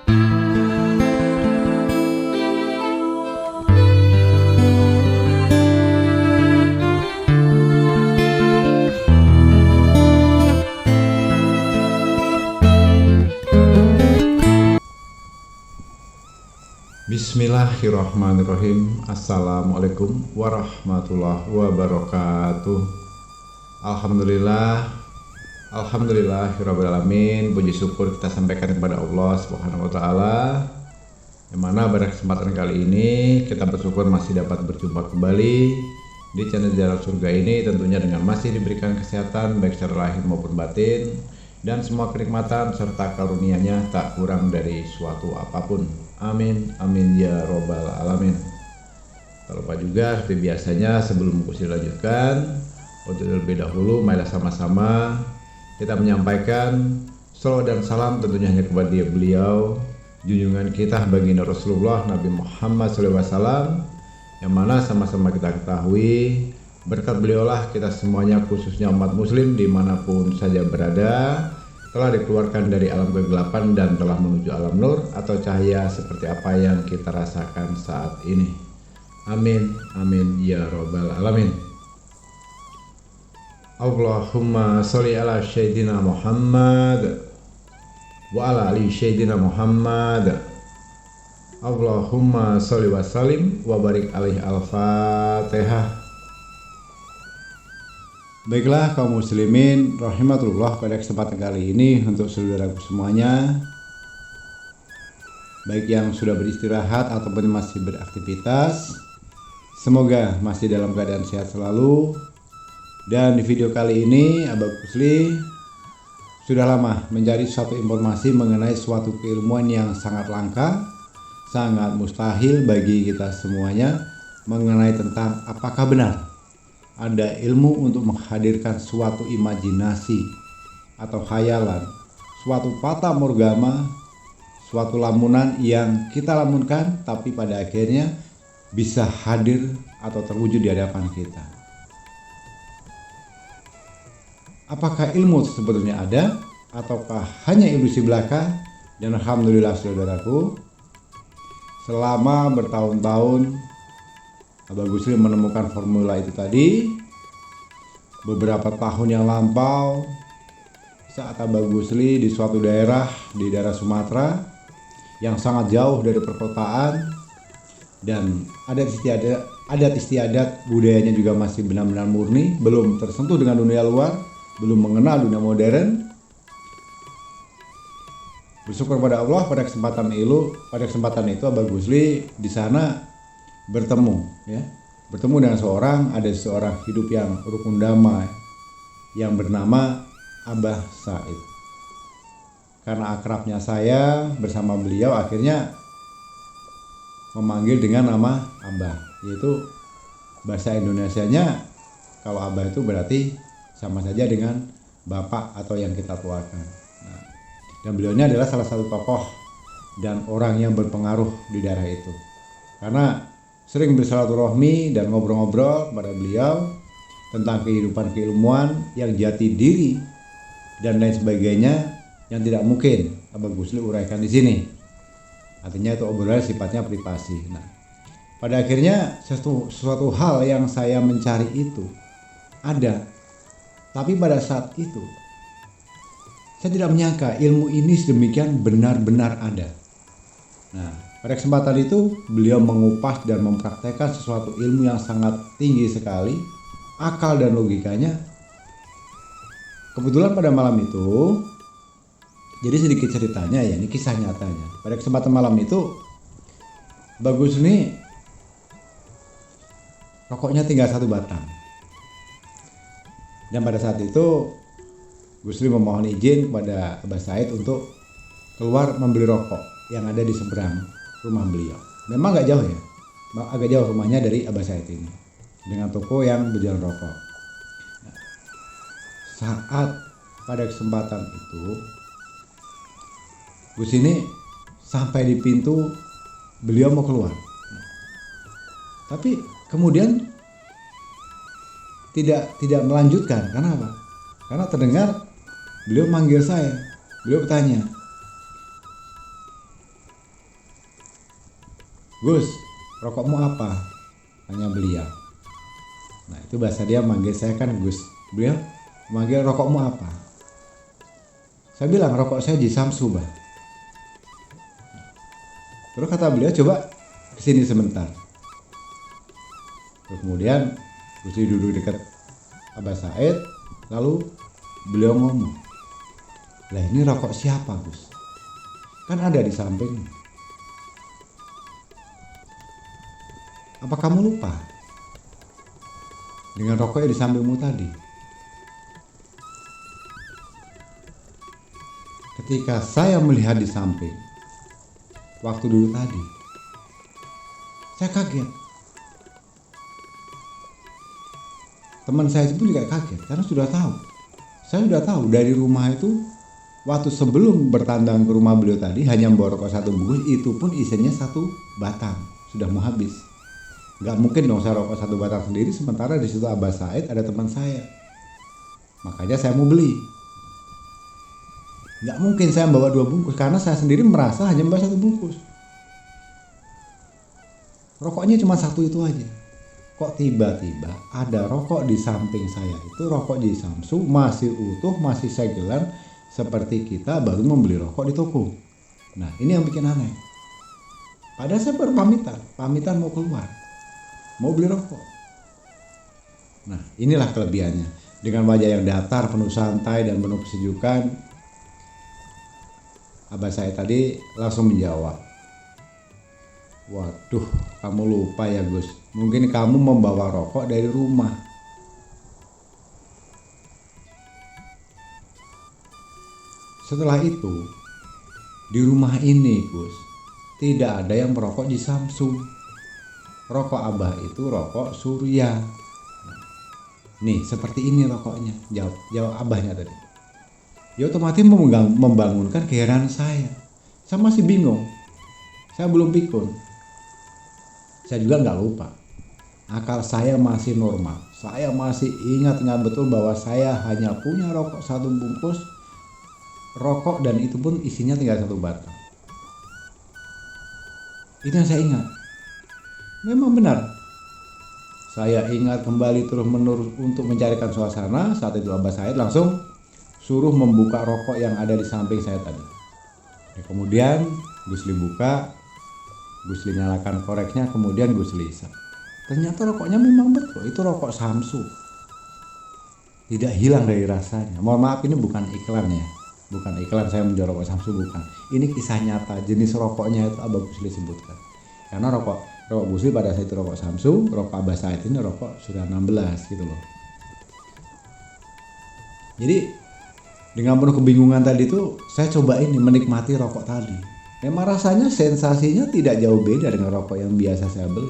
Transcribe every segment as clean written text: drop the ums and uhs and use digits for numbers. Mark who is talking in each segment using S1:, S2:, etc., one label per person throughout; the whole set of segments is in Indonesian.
S1: Bismillahirrahmanirrahim. Assalamualaikum warahmatullahi wabarakatuh. Alhamdulillahirrabbilalamin. Puji syukur kita sampaikan kepada Allah Subhanahu wa ta'ala, yang mana pada kesempatan kali ini kita bersyukur masih dapat berjumpa kembali di channel Jalan Surga ini, tentunya dengan masih diberikan kesehatan baik secara lahir maupun batin, dan semua kenikmatan serta karunia-Nya tak kurang dari suatu apapun. Amin, amin ya robbal alamin. Tak lupa juga seperti biasanya, sebelum kursi dilanjutkan, untuk terlebih dahulu marilah sama-sama kita menyampaikan salawat dan salam tentunya hanya kepada beliau, junjungan kita baginda Rasulullah Nabi Muhammad SAW, yang mana sama-sama kita ketahui berkat beliaulah kita semuanya, khususnya umat muslim dimanapun saja berada, telah dikeluarkan dari alam kegelapan dan telah menuju alam nur atau cahaya seperti apa yang kita rasakan saat ini. Amin, amin ya robbal alamin. Allahumma sholli ala sayyidina Muhammad wa ala ali sayyidina Muhammad. Allahumma sholli wa sallim wa barik alaihi. Al-Fatihah. Baiklah kaum muslimin rahimatullah, pada kesempatan kali ini untuk saudaraku semuanya, baik yang sudah beristirahat ataupun masih beraktivitas, semoga masih dalam keadaan sehat selalu. Dan di video kali ini Abah Kusli sudah lama mencari suatu informasi mengenai suatu keilmuan yang sangat langka, sangat mustahil bagi kita semuanya, mengenai tentang apakah benar ada ilmu untuk menghadirkan suatu imajinasi atau khayalan, suatu fata morgana, suatu lamunan yang kita lamunkan tapi pada akhirnya bisa hadir atau terwujud di hadapan kita. Apakah ilmu sebetulnya ada ataukah hanya ilusi belaka? Dan alhamdulillah saudaraku, selama bertahun-tahun Abah Gusli menemukan formula itu tadi. Beberapa tahun yang lampau, saat Abah Gusli di suatu daerah, di daerah Sumatera yang sangat jauh dari perkotaan, dan adat istiadat budayanya juga masih benar-benar murni, belum tersentuh dengan dunia luar, belum mengenal dunia modern. Bersyukur pada Allah, pada kesempatan itu Abah Gusli di sana bertemu dengan seorang hidup yang rukun damai yang bernama Abah Said. Karena akrabnya saya bersama beliau akhirnya memanggil dengan nama Abah, yaitu bahasa Indonesianya kalau Abah itu berarti sama saja dengan bapak atau yang kita tuakan. Dan beliau ini adalah salah satu tokoh dan orang yang berpengaruh di daerah itu, karena sering bersilaturahmi dan ngobrol-ngobrol pada beliau tentang kehidupan keilmuan yang jati diri dan lain sebagainya yang tidak mungkin Abah Gusli uraikan di sini. Artinya itu obrolan sifatnya privasi. Nah, pada akhirnya sesuatu hal yang saya mencari itu ada, tapi pada saat itu saya tidak menyangka ilmu ini sedemikian benar-benar ada. Nah, pada kesempatan itu beliau mengupas dan mempraktekkan sesuatu ilmu yang sangat tinggi sekali, akal dan logikanya. Kebetulan pada malam itu, jadi sedikit ceritanya ya, ini kisah nyatanya. Pada kesempatan malam itu, Bagus ini rokoknya tinggal 1 batang. Dan pada saat itu Gusli memohon izin kepada Abah Said untuk keluar membeli rokok yang ada di seberang rumah beliau. Memang agak jauh ya, agak jauh rumahnya dari Abah Said ini, dengan toko yang berjualan rokok. Saat pada kesempatan itu Gus ini sampai di pintu, beliau mau keluar, tapi kemudian tidak melanjutkan. Karena apa? Karena terdengar beliau manggil saya. Beliau bertanya, "Gus, rokokmu apa?" tanya beliau. Nah itu bahasa dia manggil saya kan Gus. Beliau manggil, "Rokokmu apa?" Saya bilang, "Rokok saya Ji Samsu, Bah." Terus kata beliau, "Coba kesini sebentar." Terus kemudian Gus duduk dekat Abah Said, lalu beliau ngomong, "Lah ini rokok siapa, Gus? Kan ada di samping. Apa kamu lupa dengan rokoknya di sampingmu tadi?" Ketika saya melihat di samping, waktu dulu tadi, saya kaget. Teman saya pun juga kaget karena saya sudah tahu dari rumah itu, waktu sebelum bertandang ke rumah beliau tadi hanya membawa rokok satu bungkus, itu pun isinya satu batang, sudah mau habis. Nggak mungkin dong saya rokok satu batang sendiri, sementara di situ Abah Said ada teman saya. Makanya saya mau beli. Nggak mungkin saya membawa 2 bungkus karena saya sendiri merasa hanya membawa 1 bungkus. Rokoknya cuma 1 itu aja. Kok tiba-tiba ada rokok di samping saya, itu rokok Ji Samsu, masih utuh, masih segelan, seperti kita baru membeli rokok di toko. Nah ini yang bikin aneh. Padahal saya baru pamitan mau keluar, mau beli rokok. Nah inilah kelebihannya. Dengan wajah yang datar, penuh santai dan penuh kesejukan, Abah saya tadi langsung menjawab, "Waduh, kamu lupa ya Gus, mungkin kamu membawa rokok dari rumah." Setelah itu, di rumah ini Gus, tidak ada yang merokok Ji Samsu. Rokok Abah itu rokok Surya. Nih seperti ini rokoknya, jawab Abahnya tadi. Ya otomatis membangunkan keheranan saya. Saya masih bingung, saya belum pikun. Saya juga nggak lupa, akal saya masih normal. Saya masih ingat betul bahwa saya hanya punya rokok 1 bungkus rokok, dan itu pun isinya tinggal 1 batang. Itu yang saya ingat. Memang benar, saya ingat kembali terus menerus untuk mencarikan suasana. Saat itu Abah Said langsung suruh membuka rokok yang ada di samping saya tadi. Ya, kemudian Gus Li buka, Gus Li nyalakan koreknya, kemudian Gus Li isap. Ternyata rokoknya memang betul, itu rokok Samsu. Tidak hilang dari rasanya. Mohon maaf, ini bukan iklan ya. Bukan iklan saya menjual rokok Samsu, bukan. Ini kisah nyata, jenis rokoknya itu Abah Gus Li sebutkan. Karena rokok Gus Li pada saat itu rokok Samsu, rokok Abah Said ini rokok sudah 16 gitu loh. Jadi dengan penuh kebingungan tadi itu, saya coba ini menikmati rokok tadi. Memang rasanya, sensasinya tidak jauh beda dengan rokok yang biasa saya beli.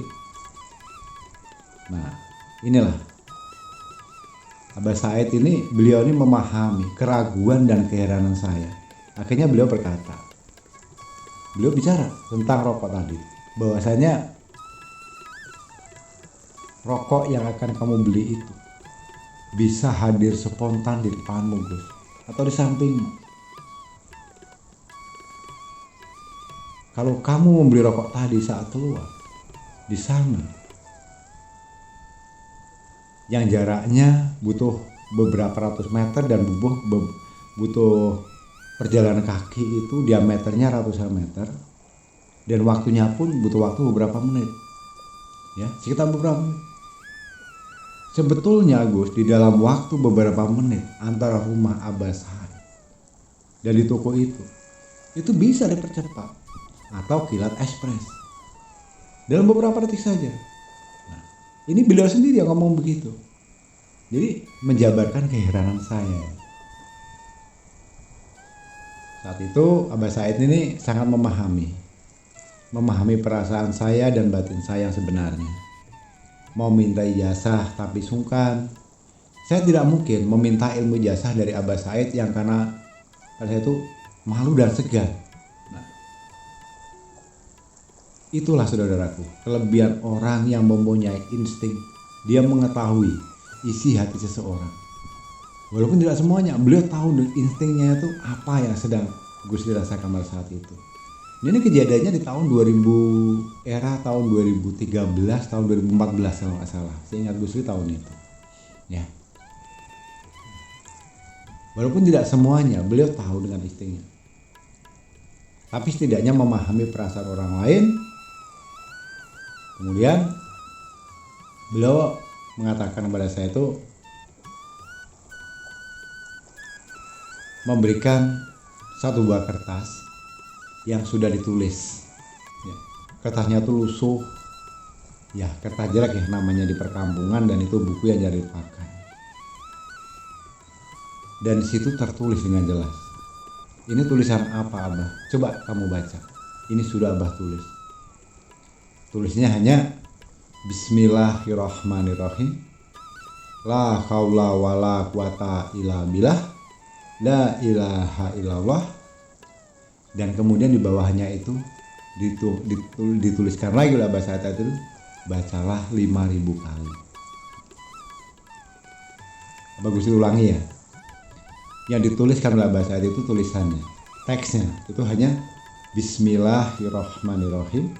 S1: Nah, inilah Abah Said ini, beliau ini memahami keraguan dan keheranan saya. Akhirnya beliau berkata, beliau bicara tentang rokok tadi, bahwasanya rokok yang akan kamu beli itu bisa hadir spontan di depanmu Gus, atau di sampingmu. Kalau kamu membeli rokok tadi saat keluar, di sana yang jaraknya butuh beberapa ratus meter dan butuh perjalanan kaki itu diameternya ratusan meter, dan waktunya pun butuh waktu beberapa menit, ya sekitar beberapa menit. Sebetulnya Gus, di dalam waktu beberapa menit antara rumah Abah Said dan di toko itu bisa dipercepat atau kilat ekspres dalam beberapa detik saja. Nah, ini beliau sendiri yang ngomong begitu. Jadi menjabarkan keheranan saya. Saat itu Abah Said ini sangat memahami perasaan saya dan batin saya yang sebenarnya. Mau minta ijazah tapi sungkan. Saya tidak mungkin meminta ilmu ijazah dari Abah Said yang karena saya itu malu dan segan. Nah, itulah saudaraku, kelebihan orang yang mempunyai insting. Dia mengetahui isi hati seseorang. Walaupun tidak semuanya, beliau tahu instingnya itu apa yang sedang Gus Li rasakan pada saat itu. Ini kejadiannya di tahun 2000, era tahun 2013, tahun 2014 kalau nggak salah. Saya ingat Gus Dur tahun itu. Ya. Walaupun tidak semuanya, beliau tahu dengan istrinya. Tapi setidaknya memahami perasaan orang lain. Kemudian beliau mengatakan kepada saya itu memberikan satu buah kertas yang sudah ditulis. Ya, kertasnya tuh lusuh. Ya, kertas jelek ya namanya di perkampungan, dan itu buku yang jarang dipakai. Dan di situ tertulis dengan jelas. Ini tulisan apa, Abah? Coba kamu baca. Ini sudah Abah tulis. Tulisnya hanya Bismillahirrahmanirrahim. La haula wala quwata illa billah. La ilaha illallah. Dan kemudian di bawahnya itu dituliskan lagi oleh Abah Said itu, bacalah 5.000 kali. Bagus diulangi ya. Yang dituliskan oleh Abah Said itu tulisannya, teksnya itu hanya Bismillahirrahmanirrahim.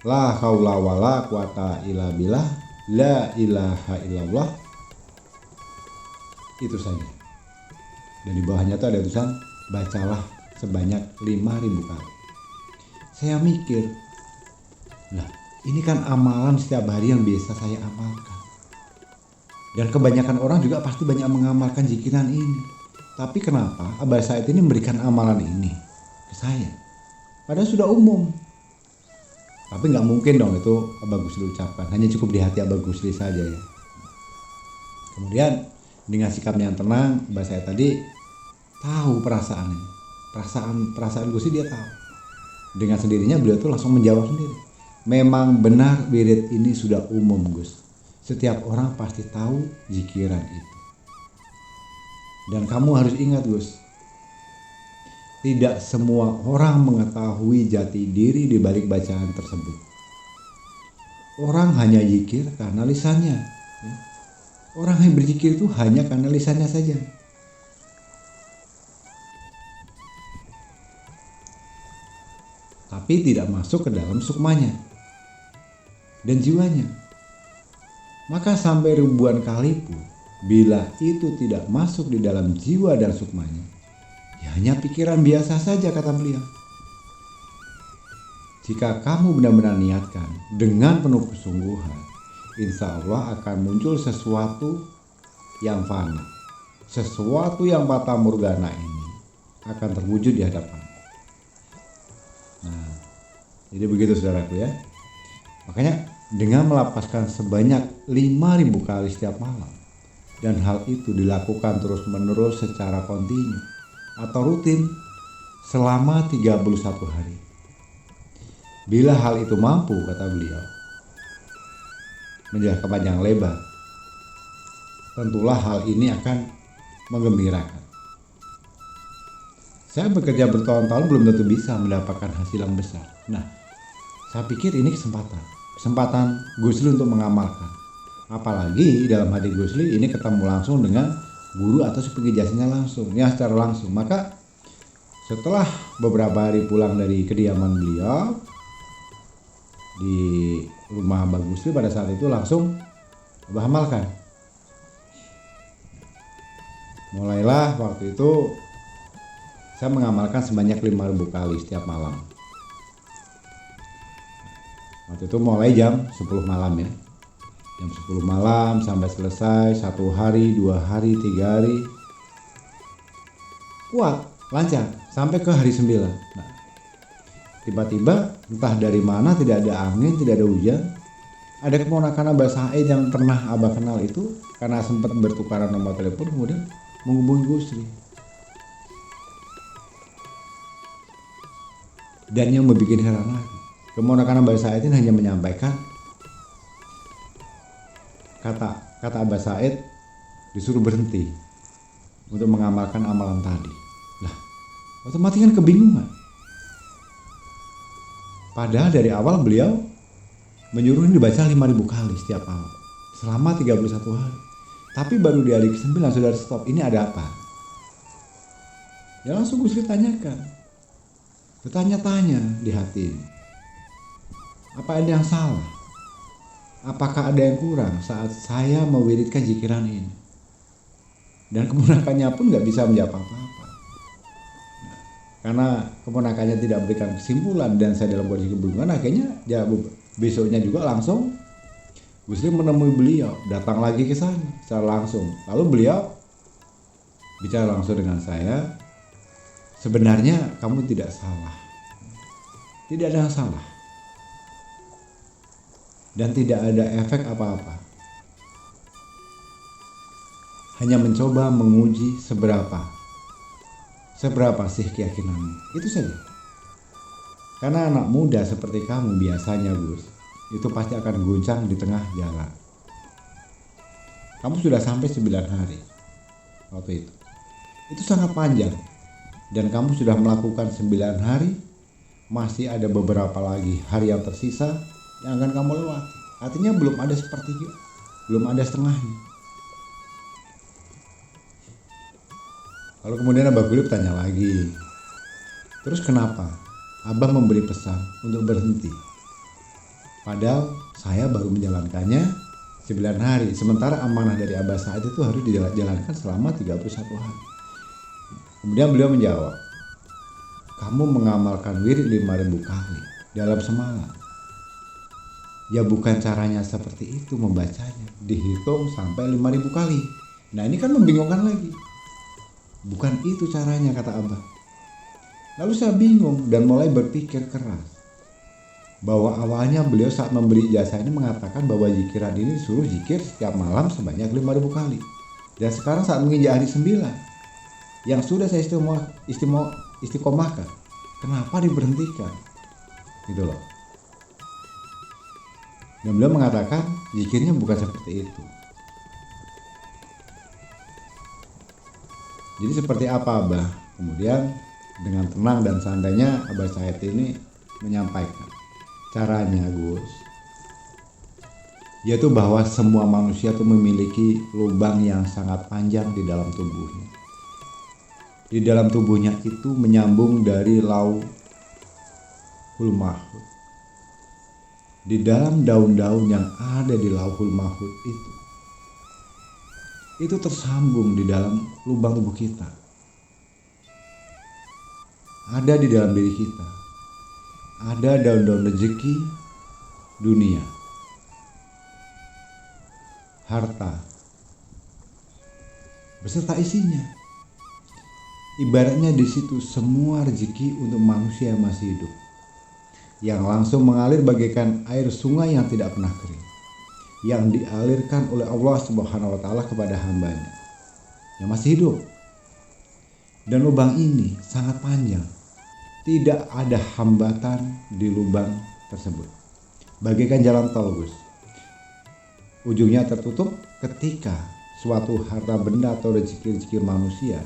S1: La haula wala quwata illa billah. La ilaha illallah. Itu saja. Dan di bawahnya itu ada tulisan bacalah sebanyak 5.000 kali. Saya mikir, lah ini kan amalan setiap hari yang biasa saya amalkan. Dan kebanyakan orang juga pasti banyak mengamalkan zikiran ini. Tapi kenapa Abah Said ini memberikan amalan ini ke saya? Padahal sudah umum. Tapi nggak mungkin dong itu Abah Gusli ucapkan. Hanya cukup di hati Abah Gusli saja ya. Kemudian dengan sikapnya yang tenang, Abah Said tadi tahu perasaannya. Perasaan Gusli dia tahu. Dengan sendirinya beliau tuh langsung menjawab sendiri. Memang benar wirid ini sudah umum, Gus. Setiap orang pasti tahu zikiran itu. Dan kamu harus ingat, Gus, tidak semua orang mengetahui jati diri di balik bacaan tersebut. Orang hanya zikir karena lisannya. Orang yang berzikir itu hanya karena lisannya saja. Tapi tidak masuk ke dalam sukmanya dan jiwanya. Maka sampai ribuan kali pun, bila itu tidak masuk di dalam jiwa dan sukmanya, ya hanya pikiran biasa saja, kata beliau. Jika kamu benar-benar niatkan dengan penuh kesungguhan, insya Allah akan muncul sesuatu yang fana. Sesuatu yang fata morgana ini akan terwujud di hadapan. Nah, jadi begitu saudaraku ya. Makanya dengan melapaskan sebanyak 5.000 kali setiap malam, dan hal itu dilakukan terus-menerus secara kontinu atau rutin selama 31 hari. Bila hal itu mampu, kata beliau, menjelaskan panjang lebar, tentulah hal ini akan menggembirakan. Saya bekerja bertahun-tahun belum tentu bisa mendapatkan hasil yang besar. Nah, saya pikir ini kesempatan Gusli untuk mengamalkan. Apalagi dalam hati Gusli ini ketemu langsung dengan guru atau pengijazahnya langsung, ya secara langsung. Maka setelah beberapa hari pulang dari kediaman beliau di rumah Abah Gusli, pada saat itu langsung Abah amalkan. Mulailah waktu itu saya mengamalkan sebanyak 5.000 kali setiap malam. Waktu itu mulai jam 10 malam ya. Jam 10 malam sampai selesai 1 hari, 2 hari, 3 hari. Kuat, lancar sampai ke hari 9. Nah, tiba-tiba entah dari mana, tidak ada angin, tidak ada hujan. Ada keponakan Abah Said yang pernah Abah kenal itu, karena sempat bertukaran nomor telepon, kemudian menghubungi Gusli. Dan yang membuat heran lagi, keponakan Abah Said ini hanya menyampaikan kata Abah Said disuruh berhenti untuk mengamalkan amalan tadi. Lah, otomatis kan kebingungan. Padahal dari awal beliau menyuruh ini dibaca 5.000 kali setiap malam selama 31 hari. Tapi baru di hari ke-9 sudah stop. Ini ada apa? Ya langsung Gusli tanyakan. bertanya-tanya di hati ini, apa ada yang salah? Apakah ada yang kurang saat saya mewiridkan zikiran ini? Dan keponakannya pun nggak bisa menjawab apa-apa. Karena keponakannya tidak memberikan kesimpulan dan saya dalam kondisi kebingungan, akhirnya ya besoknya juga langsung Gus Lim menemui beliau, datang lagi ke sana secara langsung. Lalu beliau bicara langsung dengan saya, sebenarnya kamu tidak salah, tidak ada yang salah, dan tidak ada efek apa-apa. Hanya mencoba menguji seberapa sih keyakinanmu, itu saja. Karena anak muda seperti kamu biasanya, Gus, itu pasti akan goncang di tengah jalan. Kamu sudah sampai 9 hari waktu itu. Itu sangat panjang. Dan kamu sudah melakukan 9 hari, masih ada beberapa lagi hari yang tersisa yang akan kamu lewati. Artinya belum ada sepertiga, belum ada setengahnya. Lalu kemudian Abah Gulib tanya lagi, terus kenapa Abah memberi pesan untuk berhenti? Padahal saya baru menjalankannya 9 hari, sementara amanah dari Abah saat itu harus dijalankan selama 31 hari. Kemudian beliau menjawab, kamu mengamalkan wirid 5.000 kali dalam semalam. Ya bukan caranya seperti itu membacanya, dihitung sampai 5.000 kali. Nah ini kan membingungkan lagi. Bukan itu caranya, kata Abah. Lalu saya bingung dan mulai berpikir keras. Bahwa awalnya beliau saat memberi ijazah ini mengatakan bahwa zikiran ini disuruh zikir setiap malam sebanyak 5.000 kali. Dan sekarang saat menginjak hari 9 yang sudah saya istiqomahkan, kenapa diberhentikan? Gitu loh. Dan beliau mengatakan zikirnya bukan seperti itu. Jadi seperti apa Abah? Kemudian dengan tenang dan santainya Abah Said ini menyampaikan caranya, Gus, yaitu bahwa semua manusia itu memiliki lubang yang sangat panjang di dalam tubuhnya. Di dalam tubuhnya itu menyambung dari Lauhul Mahfuz. Di dalam daun-daun yang ada di Lauhul Mahfuz itu tersambung di dalam lubang tubuh kita. Ada di dalam diri kita. Ada daun-daun rezeki dunia, harta, beserta isinya. Ibaratnya di situ semua rezeki untuk manusia yang masih hidup, yang langsung mengalir bagaikan air sungai yang tidak pernah kering, yang dialirkan oleh Allah Subhanahu wa Ta'ala kepada hambanya yang masih hidup. Dan lubang ini sangat panjang, tidak ada hambatan di lubang tersebut, bagaikan jalan tol, Gus. Ujungnya tertutup ketika suatu harta benda atau rezeki-rezeki manusia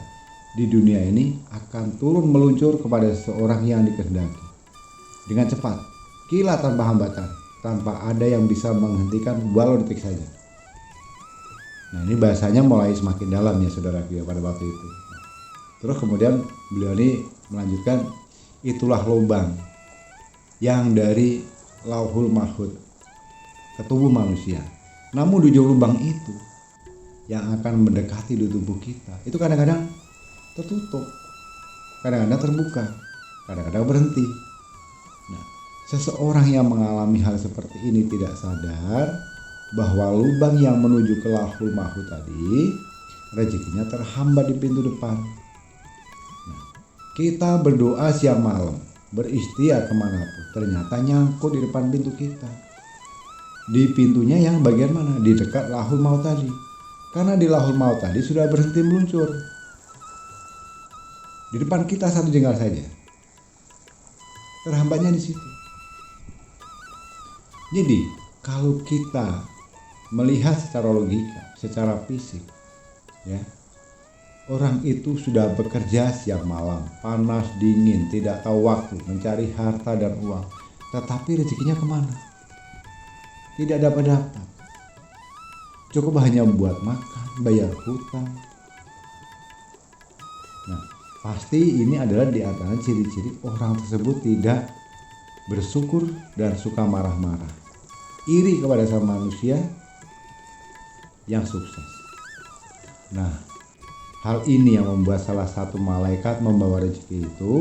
S1: di dunia ini akan turun meluncur kepada seseorang yang dikehendaki dengan cepat, kilat tanpa hambatan, tanpa ada yang bisa menghentikan walau detik saja. Nah ini bahasanya mulai semakin dalam ya saudara pada waktu itu. Terus kemudian beliau ini melanjutkan, itulah lubang yang dari Lauhul Mahfuz ke tubuh manusia. Namun di ujung lubang itu yang akan mendekati di tubuh kita itu kadang-kadang tertutup, kadang-kadang terbuka, kadang-kadang berhenti. Nah, seseorang yang mengalami hal seperti ini tidak sadar bahwa lubang yang menuju ke Lauhul Mahfuz tadi rezekinya terhambat di pintu depan. Nah, kita berdoa siang malam, berikhtiar kemanapun, ternyata nyangkut di depan pintu kita. Di pintunya yang bagian mana? Di dekat Lauhul Mahfuz tadi. Karena di Lauhul Mahfuz tadi sudah berhenti meluncur. Di depan kita satu jengkal saja. Terhambatnya di situ. Jadi, kalau kita melihat secara logika, secara fisik, ya, orang itu sudah bekerja siang malam, panas dingin, tidak tahu waktu, mencari harta dan uang, tetapi rezekinya kemana? Tidak dapat. Cukup hanya buat makan, bayar hutang. Nah, pasti ini adalah di antara ciri-ciri orang tersebut tidak bersyukur dan suka marah-marah, iri kepada sama manusia yang sukses. Nah, hal ini yang membuat salah satu malaikat membawa rezeki itu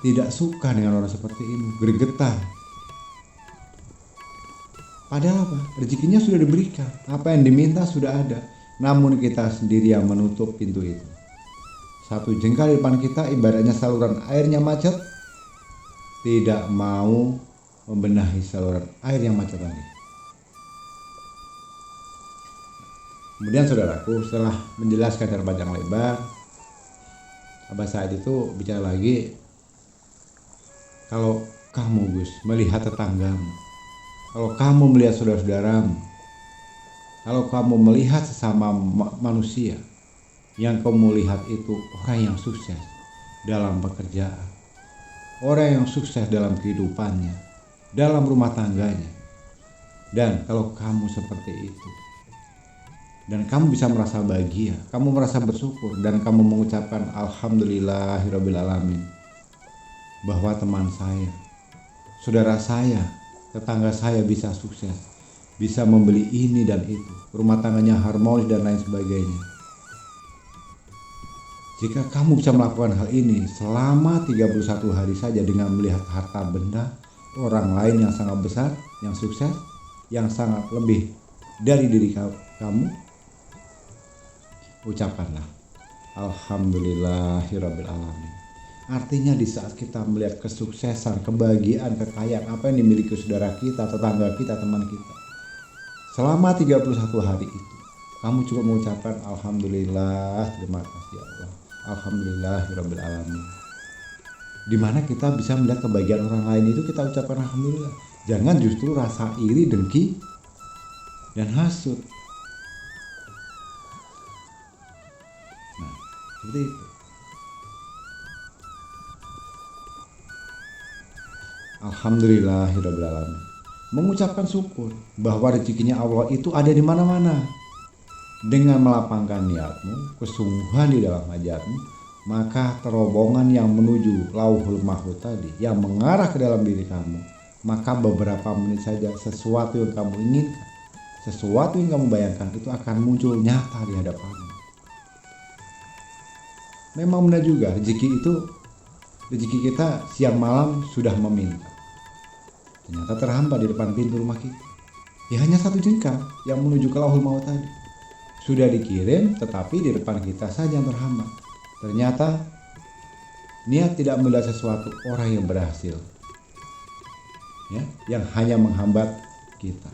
S1: tidak suka dengan orang seperti ini, bergetar. Padahal apa? Rezekinya sudah diberikan, apa yang diminta sudah ada. Namun kita sendiri yang menutup pintu itu. Satu jengkal di depan kita ibaratnya saluran airnya macet, tidak mau membenahi saluran air yang macet tadi. Kemudian saudaraku, setelah menjelaskan secara panjang lebar, Abah Said itu bicara lagi, kalau kamu Gus melihat tetanggamu, kalau kamu melihat saudara-saudaramu, kalau kamu melihat sesama manusia, yang kamu lihat itu orang yang sukses dalam pekerjaan, orang yang sukses dalam kehidupannya, dalam rumah tangganya. Dan kalau kamu seperti itu, dan kamu bisa merasa bahagia, kamu merasa bersyukur, dan kamu mengucapkan alhamdulillahirabbil alamin, bahwa teman saya, saudara saya, tetangga saya bisa sukses, bisa membeli ini dan itu, rumah tangganya harmonis dan lain sebagainya. Jika kamu bisa melakukan hal ini selama 31 hari saja dengan melihat harta benda orang lain yang sangat besar, yang sukses, yang sangat lebih dari diri kamu, ucapkanlah alhamdulillahirabbil alamin. Artinya di saat kita melihat kesuksesan, kebahagiaan, kekayaan apa yang dimiliki saudara kita, tetangga kita, teman kita, selama 31 hari itu, kamu cukup mengucapkan alhamdulillah, terima kasih Allah, alhamdulillahirabbil alamin. Dimana kita bisa melihat kebahagiaan orang lain itu kita ucapkan alhamdulillah. Jangan justru rasa iri, dengki, dan hasut. Nah, seperti itu. Alhamdulillahirabbil alamin. Mengucapkan syukur bahwa rezekinya Allah itu ada di mana-mana. Dengan melapangkan niatmu, kesungguhan di dalam hajatmu, maka terowongan yang menuju Lauhul Mahfuz tadi, yang mengarah ke dalam diri kamu, maka beberapa menit saja sesuatu yang kamu inginkan, sesuatu yang kamu bayangkan itu akan muncul nyata di hadapanmu. Memang benar juga, rezeki kita siang malam sudah meminta. Ternyata terhambat di depan pintu rumah kita. Ya hanya satu jengkal yang menuju ke Lauhul Mahfuz tadi. Sudah dikirim, tetapi di depan kita saja yang terhambat. Ternyata niat tidak melihat sesuatu orang yang berhasil, ya, yang hanya menghambat kita.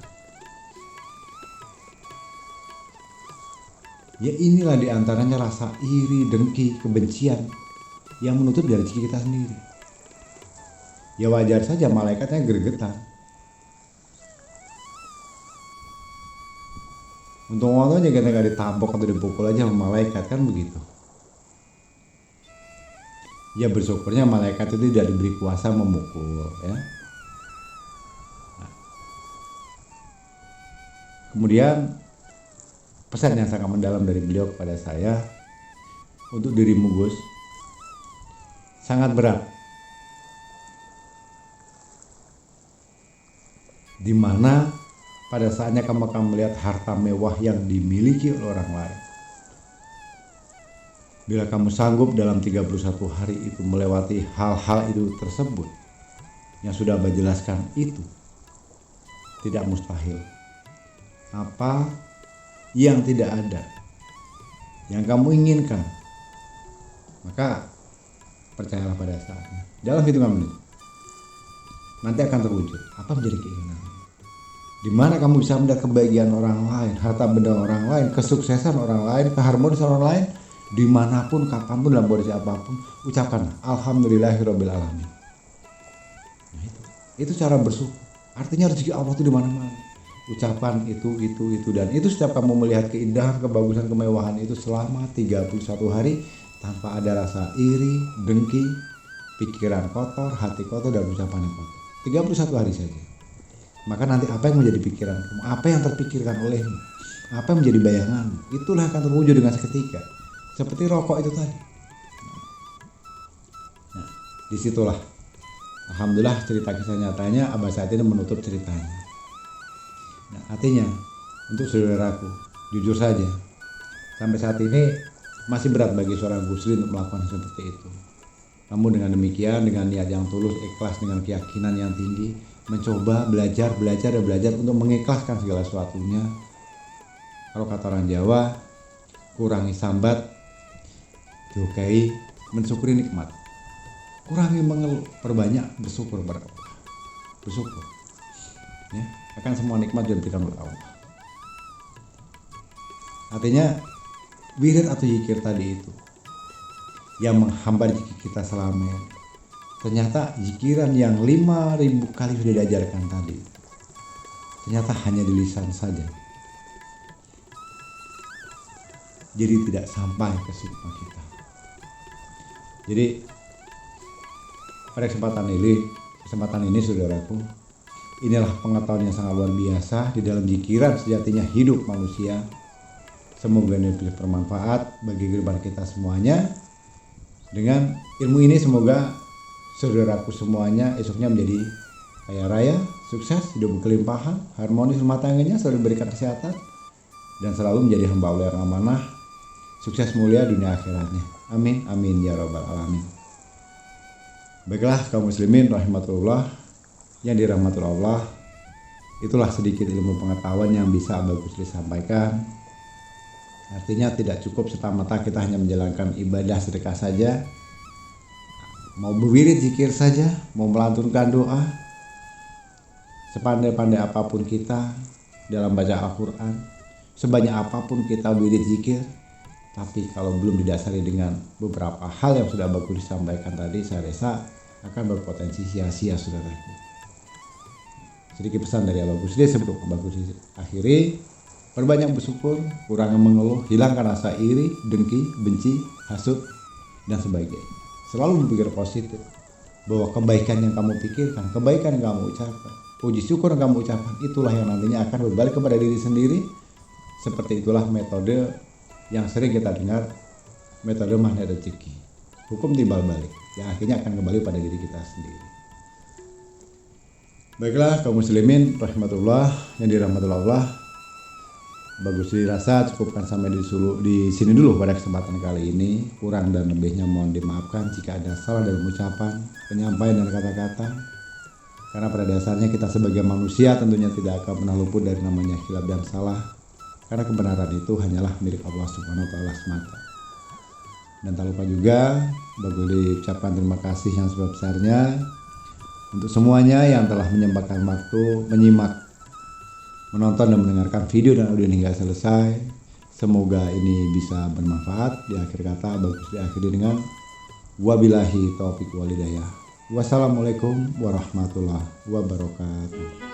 S1: Ya inilah diantaranya rasa iri, dengki, kebencian yang menutup dari rezeki kita sendiri. Ya wajar saja malaikatnya gregetan. Untung-untung aja kita gak ditampok atau dipukul aja sama malaikat, kan begitu. Ya bersyukurnya malaikat itu tidak diberi kuasa memukul, ya. Nah. Kemudian pesan yang sangat mendalam dari beliau kepada saya, untuk dirimu Gus, sangat berat. Di mana pada saatnya kamu akan melihat harta mewah yang dimiliki oleh orang lain. Bila kamu sanggup dalam 31 hari itu melewati hal-hal itu tersebut yang sudah Abah jelaskan, itu tidak mustahil. Apa yang tidak ada, yang kamu inginkan, maka percayalah pada saatnya. Dalam hitungan menit nanti akan terwujud apa menjadi keinginan. Di mana kamu bisa melihat kebahagiaan orang lain, harta benda orang lain, kesuksesan orang lain, keharmonisan orang lain, dimanapun, kapanpun, dalam kondisi apapun, ucapkan alhamdulillahirabbil alamin. Nah, itu cara bersyukur. Artinya rezeki Allah itu di mana-mana. Ucapan itu, dan itu setiap kamu melihat keindahan, kebagusan, kemewahan itu selama 31 hari tanpa ada rasa iri, dengki, pikiran kotor, hati kotor, dan ucapan yang kotor. 31 hari saja. Maka nanti apa yang menjadi pikiran kamu, apa yang terpikirkan olehmu, apa yang menjadi bayanganmu, itulah akan terwujud dengan seketika. seperti rokok itu tadi. Nah, disitulah alhamdulillah cerita kisah nyatanya Abah saat ini menutup ceritanya. Nah, artinya untuk saudaraku, jujur saja sampai saat ini masih berat bagi seorang muslim untuk melakukan seperti itu. Namun dengan demikian, dengan niat yang tulus, ikhlas, dengan keyakinan yang tinggi, mencoba belajar untuk mengikhlaskan segala sesuatunya. Kalau kata orang Jawa, kurangi sambat, jokai, mensyukuri nikmat. Kurangi mengeluh, perbanyak bersyukur kepada Allah. Bersyukur, ya, akan semua nikmat yang diberikan oleh Allah. Artinya wirid atau zikir tadi itu yang menghambat kita selama ini. Ternyata zikiran yang 5.000 kali sudah diajarkan tadi, ternyata hanya di lisan saja. Jadi tidak sampai ke sukma kita. Jadi pada kesempatan ini saudaraku, inilah pengetahuan yang sangat luar biasa di dalam zikiran sejatinya hidup manusia. Semoga ini bermanfaat bagi kehidupan kita semuanya. Dengan ilmu ini semoga saudaraku semuanya esoknya menjadi kaya raya, sukses, hidup berkelimpahan, harmonis rumah tangganya, selalu diberikan kesehatan, dan selalu menjadi hamba Allah yang amanah, sukses mulia dunia akhiratnya. Amin, amin ya rabbal alamin. Baiklah kaum muslimin rahmatullah yang dirahmati Allah, itulah sedikit ilmu pengetahuan yang bisa Abah Gusli sampaikan. Artinya tidak cukup serta-merta kita hanya menjalankan ibadah sedekah saja, mau berwirid zikir saja, mau melantunkan doa, sepandai-pandai apapun kita dalam baca Al-Quran, sebanyak apapun kita wirid zikir, tapi kalau belum didasari dengan beberapa hal yang sudah Abah Gusli sampaikan tadi, saya rasa akan berpotensi sia-sia saudaraku. Sedikit pesan dari Abah Gusli sebelum Abah Gusli akhiri. Perbanyak bersyukur, kurangi mengeluh, hilangkan rasa iri, dengki, benci, hasut, dan sebagainya. Selalu berpikir positif bahwa kebaikan yang kamu pikirkan, kebaikan yang kamu ucapkan, puji syukur yang kamu ucapkan, itulah yang nantinya akan berbalik kepada diri sendiri. Seperti itulah metode yang sering kita dengar, metode magnet rezeki, hukum timbal balik, yang akhirnya akan kembali pada diri kita sendiri. Baiklah kaum muslimin rahmatullah yang dirahmatullah Allah, bagus dirasa cukupkan sampai di sini dulu pada kesempatan kali ini. Kurang dan lebihnya mohon dimaafkan jika ada salah dalam ucapan, penyampaian dan kata-kata. Karena pada dasarnya kita sebagai manusia tentunya tidak akan pernah luput dari namanya khilaf dan salah. Karena kebenaran itu hanyalah milik Allah Subhanahu wa taala semata. Dan tak lupa juga bagus diucapkan terima kasih yang sebesar-besarnya untuk semuanya yang telah menyempatkan waktu menyimak, menonton dan mendengarkan video dan audio hingga selesai. Semoga ini bisa bermanfaat. Di akhir kata bagus diakhiri dengan wabillahi taufiq walhidayah. Wassalamualaikum warahmatullahi wabarakatuh.